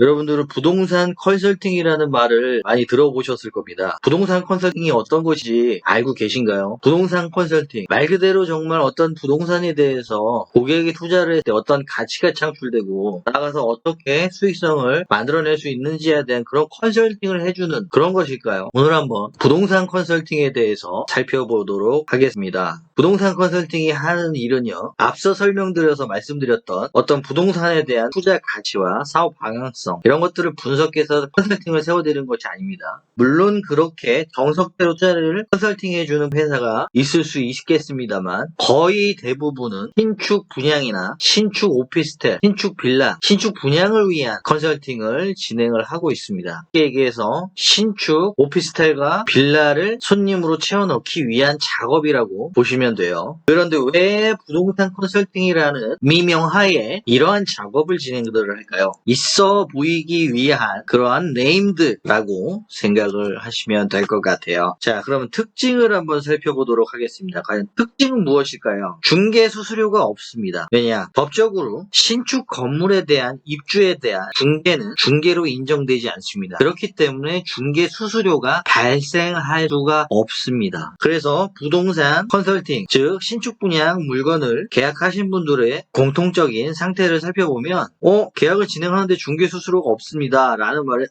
여러분들은 부동산 컨설팅이라는 말을 많이 들어보셨을 겁니다. 부동산 컨설팅이 어떤 것인지 알고 계신가요? 부동산 컨설팅, 말 그대로 정말 어떤 부동산에 대해서 고객이 투자를 할 때 어떤 가치가 창출되고 나아가서 어떻게 수익성을 만들어낼 수 있는지에 대한 그런 컨설팅을 해주는 그런 것일까요? 오늘 한번 부동산 컨설팅에 대해서 살펴보도록 하겠습니다. 부동산 컨설팅이 하는 일은요, 앞서 설명드려서 말씀드렸던 어떤 부동산에 대한 투자 가치와 사업 방향성 이런 것들을 분석해서 컨설팅을 세워드리는 것이 아닙니다. 물론 그렇게 정석대로 투자를 컨설팅해주는 회사가 있을 수 있겠습니다만 거의 대부분은 신축 분양이나 신축 오피스텔, 신축 빌라, 신축 분양을 위한 컨설팅을 진행을 하고 있습니다. 쉽게 얘기해서 신축 오피스텔과 빌라를 손님으로 채워넣기 위한 작업이라고 보시면 돼요. 그런데 왜 부동산 컨설팅이라는 미명하에 이러한 작업을 진행들을 할까요? 있어 보이기 위한 그러한 네임드라고 생각을 하시면 될 것 같아요. 자, 그러면 특징을 한번 살펴보도록 하겠습니다. 과연 특징은 무엇일까요? 중개 수수료가 없습니다. 왜냐? 법적으로 신축 건물에 대한 입주에 대한 중개는 중개로 인정되지 않습니다. 그렇기 때문에 중개 수수료가 발생할 수가 없습니다. 그래서 부동산 컨설팅, 즉 신축 분양 물건을 계약하신 분들의 공통적인 상태를 살펴보면 계약을 진행하는데 중개 수수료가 없습니다 라는 말에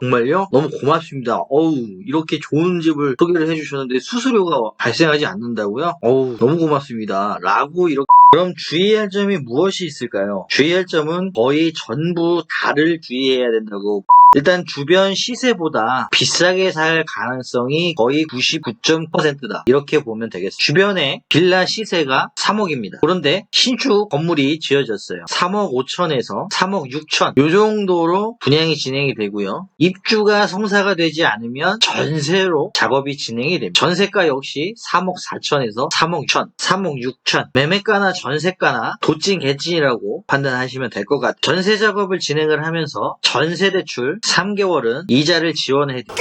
정말요? 너무 고맙습니다. 이렇게 좋은 집을 소개를 해주셨는데 수수료가 발생하지 않는다고요? 너무 고맙습니다 라고 이렇게. 그럼 주의할 점이 무엇이 있을까요? 주의할 점은 거의 전부 다를 주의해야 된다고. 일단 주변 시세보다 비싸게 살 가능성이 거의 99.9%다. 이렇게 보면 되겠습니다. 주변에 빌라 시세가 3억입니다. 그런데 신축 건물이 지어졌어요. 3억 5천에서 3억 6천 이 정도로 분양이 진행이 되고요. 입주가 성사가 되지 않으면 전세로 작업이 진행이 됩니다. 전세가 역시 3억 4천에서 3억 6천, 3억 6천 매매가나 전세가나 도찐 개찐이라고 판단하시면 될 것 같아요. 전세 작업을 진행을 하면서 전세 대출 3개월은 이자를 지원해드리고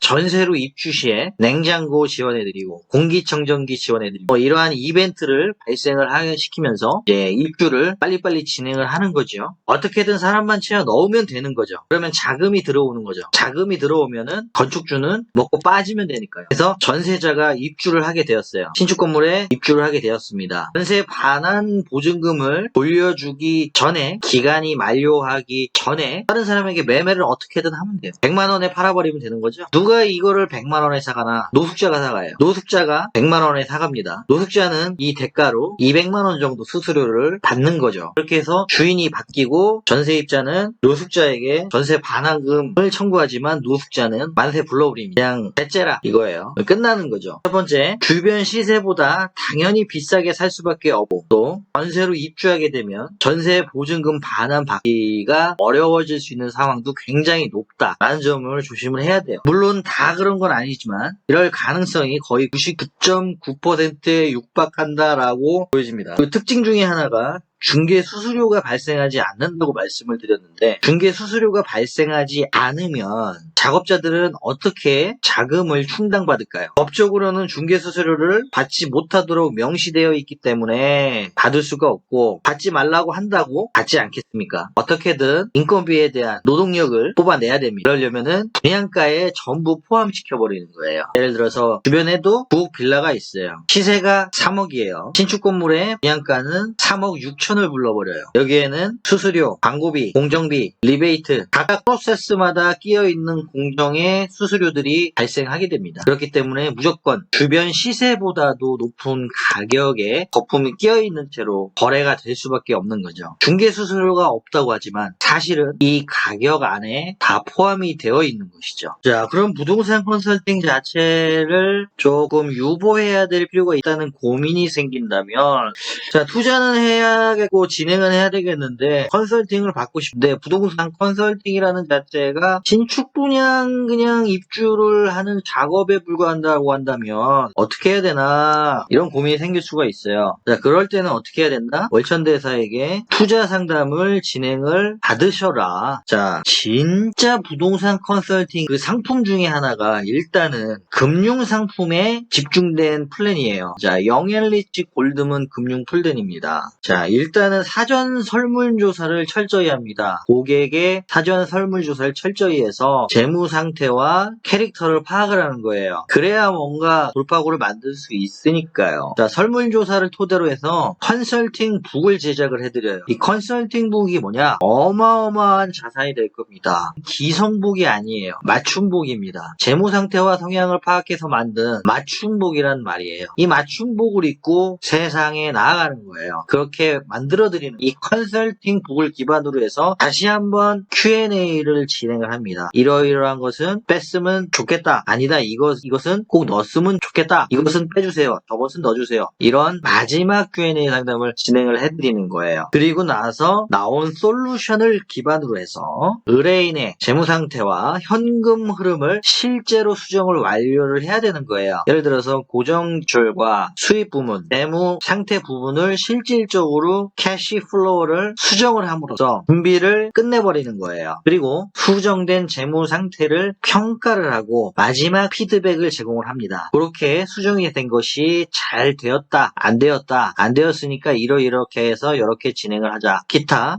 전세로 입주 시에 냉장고 지원해드리고 공기청정기 지원해드리고 이러한 이벤트를 발생을 시키면서 이제 입주를 빨리빨리 진행을 하는 거죠. 어떻게든 사람만 채워 넣으면 되는 거죠. 그러면 자금이 들어오는 거죠. 자금이 들어오면은 건축주는 먹고 빠지면 되니까요. 그래서 전세자가 입주를 하게 되었어요. 신축 건물에 입주를 하게 되었습니다. 전세 반환 보증금을 돌려주기 전에 기간이 만료하기 전에 다른 사람에게 매매를 어떻게든 하면 돼요. 100만 원에 팔아버리면 되는 거죠. 누가 이거를 100만 원에 사가나? 노숙자가 사가요. 노숙자가 100만 원에 사갑니다. 노숙자는 이 대가로 200만 원 정도 수수료를 받는 거죠. 그렇게 해서 주인이 바뀌고 전세입자는 노숙자에게 전세 반환금을 청구하지만 노숙자는 만세 불러버립니다. 그냥 배째라 이거예요. 끝나는 거죠. 첫 번째, 주변 시세보다 당연히 비싸게 살 수밖에 없고 또 전세로 입주하게 되면 전세 보증금 반환 받기가 어려워질 수 있는 상황도 굉장히 높다라는 점을 조심을 해야 돼요. 물론 다 그런 건 아니지만 이럴 가능성이 거의 99.9%에 육박한다라고 보여집니다. 그 특징 중에 하나가 중개 수수료가 발생하지 않는다고 말씀을 드렸는데 중개 수수료가 발생하지 않으면 작업자들은 어떻게 자금을 충당받을까요? 법적으로는 중개 수수료를 받지 못하도록 명시되어 있기 때문에 받을 수가 없고 받지 말라고 한다고 받지 않겠습니까? 어떻게든 인건비에 대한 노동력을 뽑아내야 됩니다. 그러려면은 분양가에 전부 포함시켜버리는 거예요. 예를 들어서 주변에도 구옥 빌라가 있어요. 시세가 3억이에요. 신축 건물의 분양가는 3억 6천을 불러버려요. 여기에는 수수료, 광고비, 공정비, 리베이트 각각 프로세스마다 끼어있는 공정의 수수료들이 발생하게 됩니다. 그렇기 때문에 무조건 주변 시세보다도 높은 가격에 거품이 끼어있는 채로 거래가 될 수밖에 없는 거죠. 중개 수수료가 없다고 하지만 사실은 이 가격 안에 다 포함이 되어 있는 것이죠. 자, 그럼 부동산 컨설팅 자체를 조금 유보해야 될 필요가 있다는 고민이 생긴다면 자, 투자는 해야겠고 진행은 해야 되겠는데 컨설팅을 받고 싶은데 부동산 컨설팅이라는 자체가 신축 분야 그냥 입주를 하는 작업에 불과한다고 한다면 어떻게 해야 되나 이런 고민이 생길 수가 있어요. 자, 그럴 때는 어떻게 해야 된다? 월천대사에게 투자 상담을 진행을 받으셔라. 자, 진짜 부동산 컨설팅 그 상품 중에 하나가 일단은 금융 상품에 집중된 플랜이에요. 자, 영앤리치 골드문 금융 플랜입니다. 자, 일단은 사전 설문조사를 철저히 합니다. 고객의 사전 설문조사를 철저히 해서 재무 상태와 캐릭터를 파악을 하는 거예요. 그래야 뭔가 돌파구를 만들 수 있으니까요. 자, 설문조사를 토대로 해서 컨설팅 북을 제작을 해드려요. 이 컨설팅 북이 뭐냐? 어마어마한 자산이 될 겁니다. 기성북이 아니에요. 맞춤북입니다. 재무 상태와 성향을 파악해서 만든 맞춤북이란 말이에요. 이 맞춤북을 입고 세상에 나아가는 거예요. 그렇게 만들어드리는 이 컨설팅 북을 기반으로 해서 다시 한번 Q&A를 진행을 합니다. 이러이러한 것은 뺐으면 좋겠다. 아니다. 이것은 꼭 넣었으면 좋겠다. 이것은 빼주세요. 저것은 넣어주세요. 이런 마지막 Q&A 상담을 진행을 해드리는 거예요. 그리고 나서 나온 솔루션을 기반으로 해서 의뢰인의 재무 상태와 현금 흐름을 실제로 수정을 완료를 해야 되는 거예요. 예를 들어서 고정지출과 수입 부문, 재무 상태 부분을 실질적으로 캐시 플로우를 수정을 함으로써 준비를 끝내버리는 거예요. 그리고 수정된 재무 상태를 평가를 하고 마지막 피드백을 제공을 합니다. 그렇게 수정이 된 것이 잘 되었다, 안 되었다, 안 되었으니까 이렇게 해서 이렇게 진행을 하자. 기타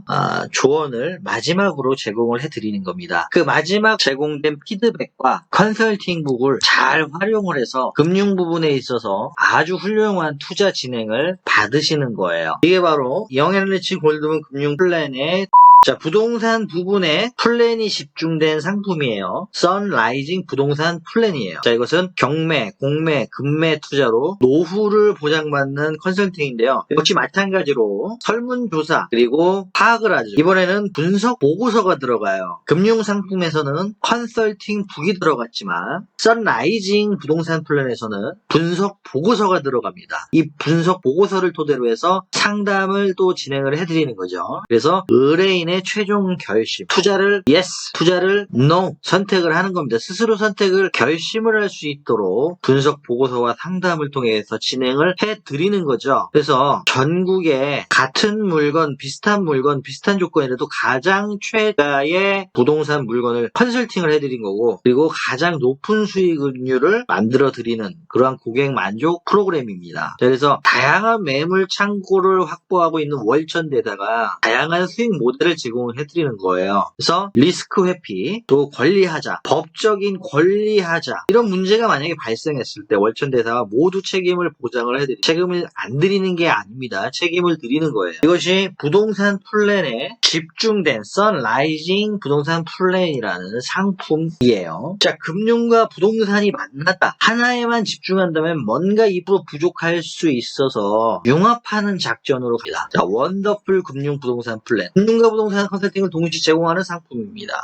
조언을 마지막으로 제공을 해드리는 겁니다. 그 마지막 제공된 피드백과 컨설팅북을 잘 활용을 해서 금융 부분에 있어서 아주 훌륭한 투자 진행을 받으시는 거예요. 이게 바로 영앤리치 골드문 금융 플랜의 자, 부동산 부분에 플랜이 집중된 상품이에요. 선라이징 부동산 플랜이에요. 자, 이것은 경매, 공매, 금매 투자로 노후를 보장받는 컨설팅인데요. 역시 마찬가지로 설문조사 그리고 파악을 하죠. 이번에는 분석 보고서가 들어가요. 금융상품에서는 컨설팅 북이 들어갔지만 선라이징 부동산 플랜에서는 분석 보고서가 들어갑니다. 이 분석 보고서를 토대로 해서 상담을 또 진행을 해드리는 거죠. 그래서 의뢰인의 최종 결심, 투자를 yes, 투자를 no 선택을 하는 겁니다. 스스로 선택을 결심을 할 수 있도록 분석 보고서와 상담을 통해서 진행을 해드리는 거죠. 그래서 전국에 같은 물건, 비슷한 조건이라도 가장 최다의 부동산 물건을 컨설팅을 해드린 거고, 그리고 가장 높은 수익률을 만들어드리는 그러한 고객 만족 프로그램입니다. 그래서 다양한 매물 창고를 확보하고 있는 월천대사가 다양한 수익 모델을 제공을 해드리는 거예요. 그래서 리스크 회피, 또 권리하자, 법적인 권리하자 이런 문제가 만약에 발생했을 때 월천대사가 모두 책임을 보장을 해드리고 책임을 안 드리는 게 아닙니다. 책임을 드리는 거예요. 이것이 부동산 플랜에 집중된 선라이징 부동산 플랜이라는 상품이에요. 자, 금융과 부동산이 만났다. 하나에만 집중한다면 뭔가 입으로 부족할 수 있어서 융합하는 작전으로 갑니다. 자, 원더풀 금융 부동산 플랜. 금융과 부동산 컨설팅을 동시에 제공하는 상품입니다.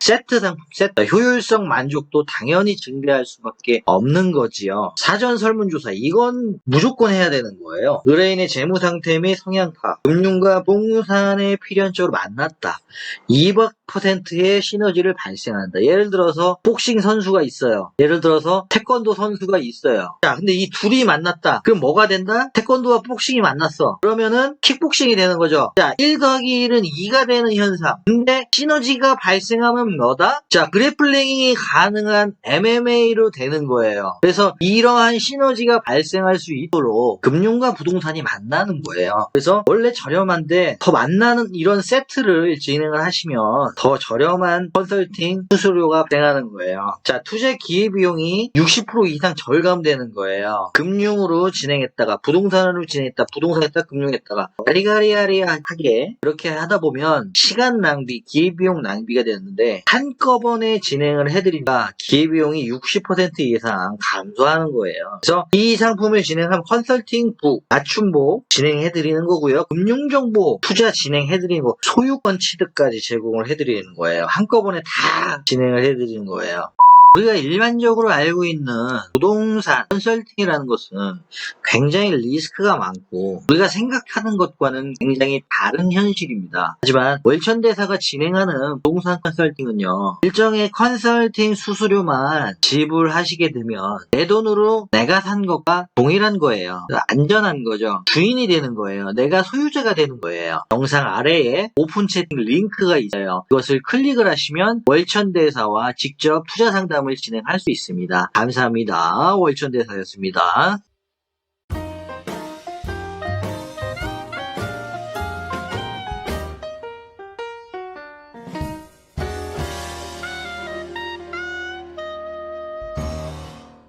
세트 상품, 세트. 효율성 만족도 당연히 증대할 수밖에 없는 거지요. 사전 설문조사, 이건 무조건 해야 되는 거예요. 의뢰인의 재무 상태 및 성향 파악, 금융과 부동산의 필연적으로 만났다. 200%의 시너지를 발생한다. 예를 들어서 복싱 선수가 있어요. 예를 들어서 태권도 선수가 있어요. 자, 근데 이 둘이 만났다. 그럼 뭐가 된다? 태권도와 복싱이 만났어. 그러면은 킥복싱이 되는 거죠. 자, 1 더하기 1은 2가 되는 현상. 근데 시너지가 발생하면 뭐다? 자, 그래플링이 가능한 MMA로 되는 거예요. 그래서 이러한 시너지가 발생할 수 있도록 금융과 부동산이 만나는 거예요. 그래서 원래 저렴한데 더 만나는 이런 세트를 진행을 하시면 더 저렴한 컨설팅 수수료가 발생하는 거예요. 자, 투자 기회비용이 60% 이상 절감되는 거예요. 금융으로 진행했다가 부동산으로 진행했다, 부동산했다, 금융했다가 아리가리하게 그렇게 하다 보면 시간 낭비, 기회비용 낭비가 되는데 한꺼번에 진행을 해드리니까 기회비용이 60% 이상 감소하는 거예요. 그래서 이 상품을 진행한 컨설팅북, 맞춤복 진행해드리는 거고요. 금융정보, 투자 진행해드리는 거, 소유권 취득까지 제공을 해드리는 거예요. 한꺼번에 다 진행을 해드리는 거예요. 우리가 일반적으로 알고 있는 부동산 컨설팅이라는 것은 굉장히 리스크가 많고 우리가 생각하는 것과는 굉장히 다른 현실입니다. 하지만 월천대사가 진행하는 부동산 컨설팅은요, 일정의 컨설팅 수수료만 지불하시게 되면 내 돈으로 내가 산 것과 동일한 거예요. 안전한 거죠. 주인이 되는 거예요. 내가 소유자가 되는 거예요. 영상 아래에 오픈 채팅 링크가 있어요. 그것을 클릭을 하시면 월천대사와 직접 투자 상담을 진행할 수 있습니다. 감사합니다. 월천대사였습니다.